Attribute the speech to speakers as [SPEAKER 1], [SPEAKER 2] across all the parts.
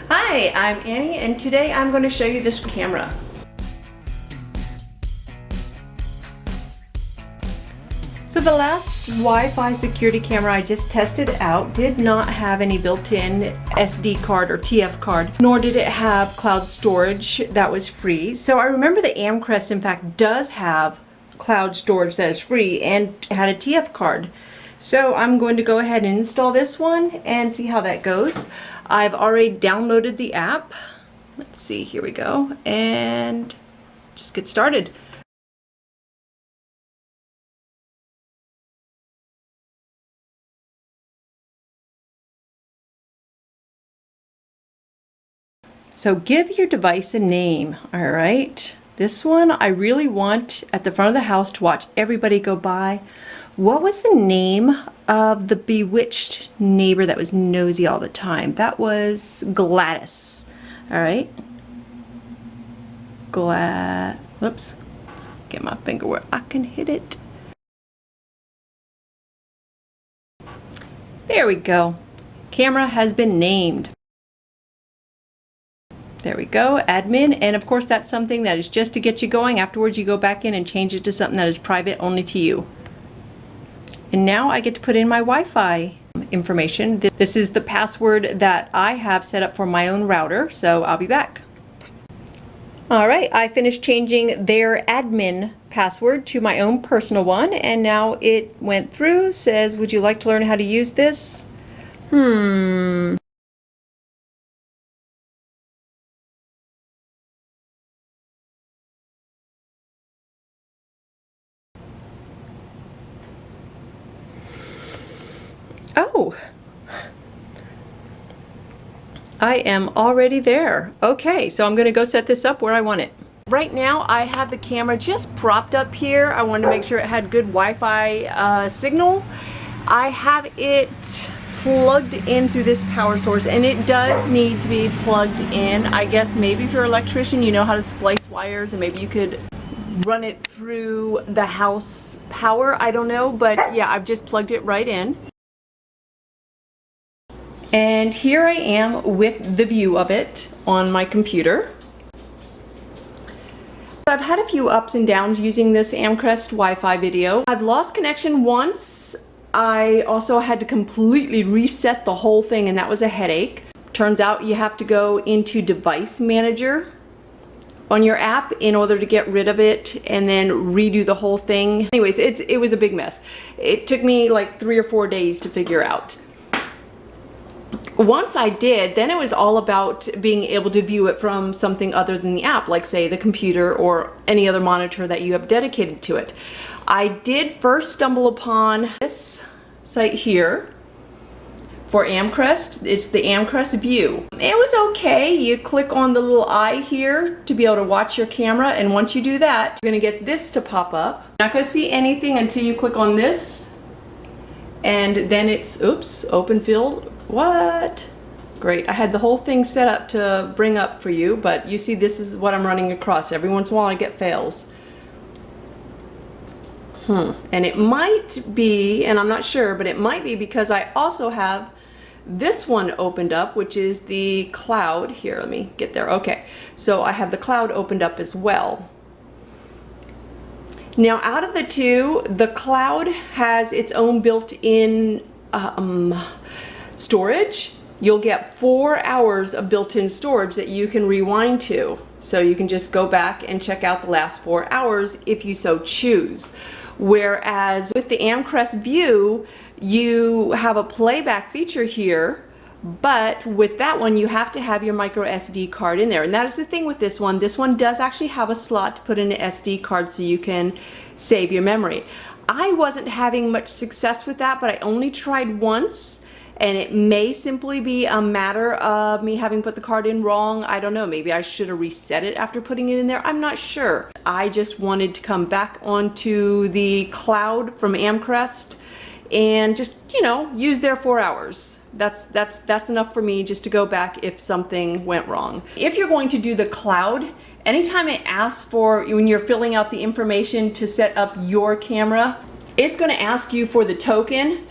[SPEAKER 1] Hi, I'm Annie, and today I'm going to show you this camera. So the last Wi-Fi security camera I just tested out did not have any built-in SD card or TF card, nor did it have cloud storage that was free. So I remember the Amcrest, in fact, does have cloud storage that is free and had a TF card. So I'm going to go ahead and install this one and see how that goes. I've already downloaded the app. Let's see, here we go, and just get started. So give your device a name, all right? This one I really want at the front of the house to watch everybody go by. What was the name of the bewitched neighbor that was nosy all the time? That was Gladys, all right? Whoops, let's get my finger where I can hit it. There we go. Camera has been named. There we go, admin, and of course that's something that is just to get you going. Afterwards you go back in and change it to something that is private only to you. And now I get to put in my Wi-Fi information. This is the password that I have set up for my own router, so I'll be back. All right, I finished changing their admin password to my own personal one, and now it went through, says, would you like to learn how to use this? Oh, I am already there. Okay, so I'm gonna go set this up where I want it. Right now I have the camera just propped up here. I wanted to make sure it had good Wi-Fi signal. I have it plugged in through this power source, and it does need to be plugged in. I guess maybe if you're an electrician you know how to splice wires, and maybe you could run it through the house power. I don't know, but yeah, I've just plugged it right in. And here I am with the view of it on my computer. I've had a few ups and downs using this Amcrest Wi-Fi video. I've lost connection once. I also had to completely reset the whole thing, and that was a headache. Turns out you have to go into Device Manager on your app in order to get rid of it and then redo the whole thing. Anyways, it was a big mess. It took me like 3 or 4 days to figure out. Once I did, then it was all about being able to view it from something other than the app, like say the computer or any other monitor that you have dedicated to it. I did first stumble upon this site here for Amcrest. It's the Amcrest View. It was okay. You click on the little eye here to be able to watch your camera, and once you do that, you're gonna get this to pop up. You're not gonna see anything until you click on this, and then it's, oops, open field. What? Great. I had the whole thing set up to bring up for you, but you see this is what I'm running across. Every once in a while I get fails. And it might be, and I'm not sure, but it might be because I also have this one opened up, which is the cloud. Here, let me get there. Okay, so I have the cloud opened up as well. Now, out of the two, the cloud has its own built-in storage. You'll get 4 hours of built-in storage that you can rewind to. So you can just go back and check out the last 4 hours if you so choose. Whereas with the Amcrest View, you have a playback feature here, but with that one you have to have your micro SD card in there. And that is the thing with this one. This one does actually have a slot to put in an SD card so you can save your memory. I wasn't having much success with that, but I only tried once. And it may simply be a matter of me having put the card in wrong. I don't know, maybe I should have reset it after putting it in there. I'm not sure. I just wanted to come back onto the cloud from Amcrest and just, you know, use their 4 hours. That's enough for me just to go back if something went wrong. If you're going to do the cloud, anytime it asks for, when you're filling out the information to set up your camera, it's going to ask you for the token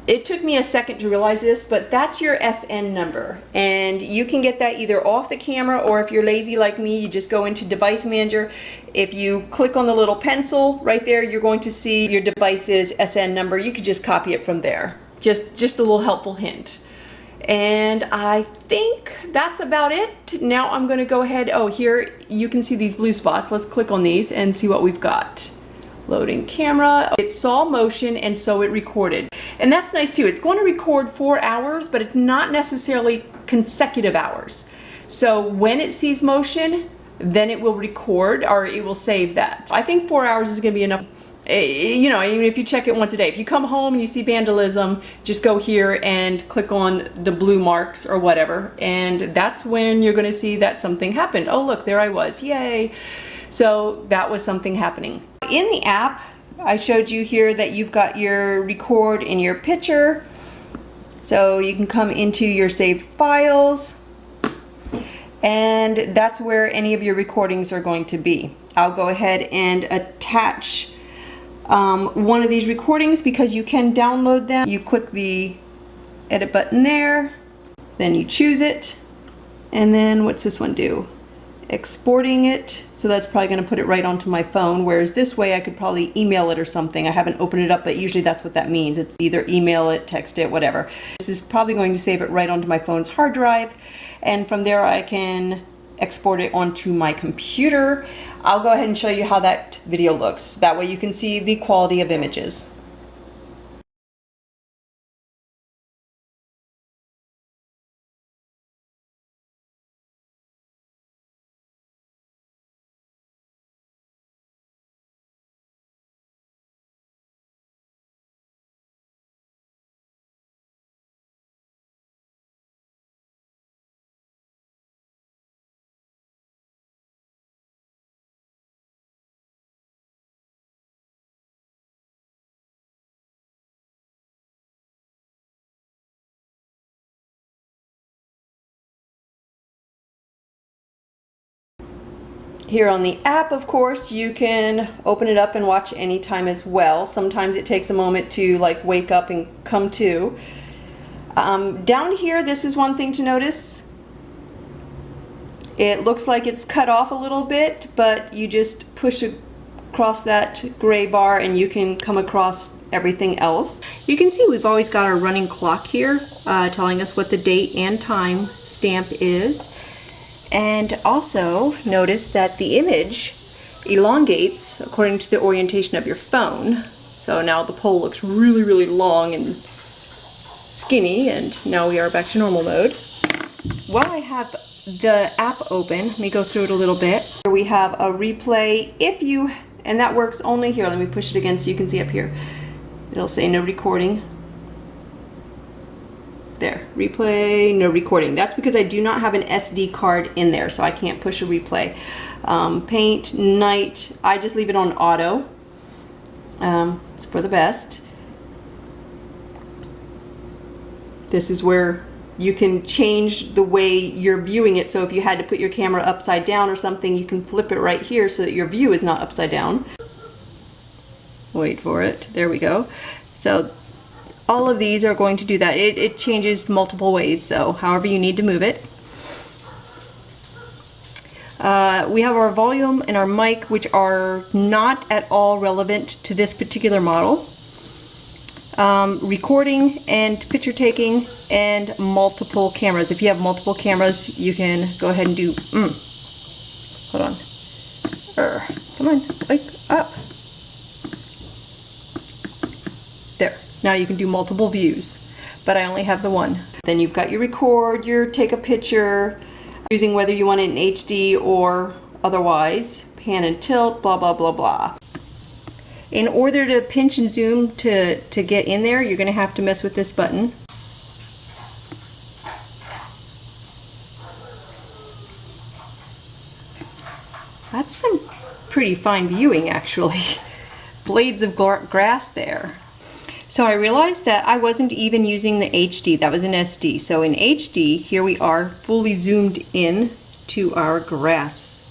[SPEAKER 1] it took me a second to realize this, but that's your SN number. And you can get that either off the camera, or if you're lazy like me, you just go into Device Manager. If you click on the little pencil right there, you're going to see your device's SN number. You could just copy it from there. Just a little helpful hint. And I think that's about it. Now I'm going to go ahead. Oh, here you can see these blue spots. Let's click on these and see what we've got. Loading camera. It saw motion and so it recorded. And that's nice too. It's going to record 4 hours, but it's not necessarily consecutive hours. So when it sees motion, then it will record, or it will save that. I think 4 hours is going to be enough. You know, even if you check it once a day. If you come home and you see vandalism, just go here and click on the blue marks or whatever, and that's when you're going to see that something happened. Oh look, there I was, yay. So that was something happening. In the app, I showed you here that you've got your record in your picture, so you can come into your saved files, and that's where any of your recordings are going to be. I'll go ahead and attach one of these recordings because you can download them. You click the edit button there, then you choose it, and then what's this one do? Exporting it, so that's probably going to put it right onto my phone, whereas this way I could probably email it or something. I haven't opened it up, but usually that's what that means. It's either email it, text it, whatever. This is probably going to save it right onto my phone's hard drive, and from there I can export it onto my computer. I'll go ahead and show you how that video looks. That way you can see the quality of images. Here on the app, of course, you can open it up and watch anytime as well. Sometimes it takes a moment to like wake up and come to. Down here, this is one thing to notice. It looks like it's cut off a little bit, but you just push across that gray bar and you can come across everything else. You can see we've always got our running clock here telling us what the date and time stamp is. And also notice that the image elongates according to the orientation of your phone. So now the pole looks really, really long and skinny, and now we are back to normal mode. While I have the app open, let me go through it a little bit. Here we have a replay, and that works only here. Let me push it again so you can see up here. It'll say no recording. There, replay, no recording. That's because I do not have an SD card in there, so I can't push a replay. Paint, night, I just leave it on auto. It's for the best. This is where you can change the way you're viewing it, so if you had to put your camera upside down or something, you can flip it right here so that your view is not upside down. Wait for it, there we go. So all of these are going to do that. It changes multiple ways, so however you need to move it. We have our volume and our mic, which are not at all relevant to this particular model. Recording and picture taking and multiple cameras. If you have multiple cameras, you can go ahead and do, hold on. Come on, wake up. There. Now you can do multiple views, but I only have the one. Then you've got your record, your take a picture, choosing whether you want it in HD or otherwise, pan and tilt, blah, blah, blah, blah. In order to pinch and zoom to get in there, you're gonna have to mess with this button. That's some pretty fine viewing, actually. Blades of grass there. So I realized that I wasn't even using the HD, that was an SD. So in HD, here we are fully zoomed in to our grass.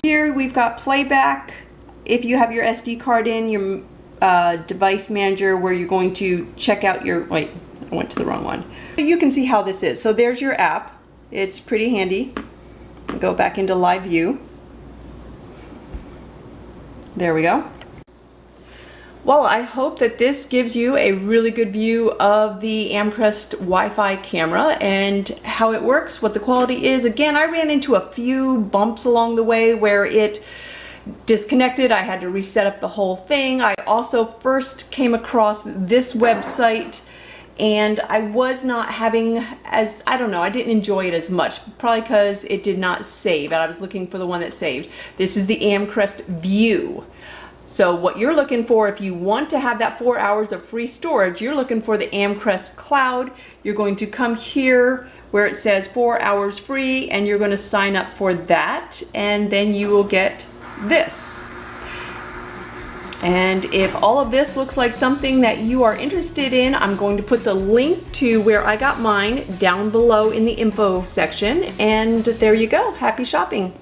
[SPEAKER 1] Here we've got playback. If you have your SD card in, your device manager where you're going to check out your, wait, I went to the wrong one. You can see how this is. So there's your app. It's pretty handy. Go back into live view. There we go. Well, I hope that this gives you a really good view of the Amcrest Wi-Fi camera and how it works, what the quality is. Again, I ran into a few bumps along the way where it disconnected. I had to reset up the whole thing. I also first came across this website and I was not having I don't know, I didn't enjoy it as much, probably because it did not save and I was looking for the one that saved. This is the Amcrest View. So what you're looking for, if you want to have that 4 hours of free storage, you're looking for the Amcrest Cloud. You're going to come here where it says 4 hours free and you're going to sign up for that, and then you will get this. And if all of this looks like something that you are interested in, I'm going to put the link to where I got mine down below in the info section, and there you go. Happy shopping.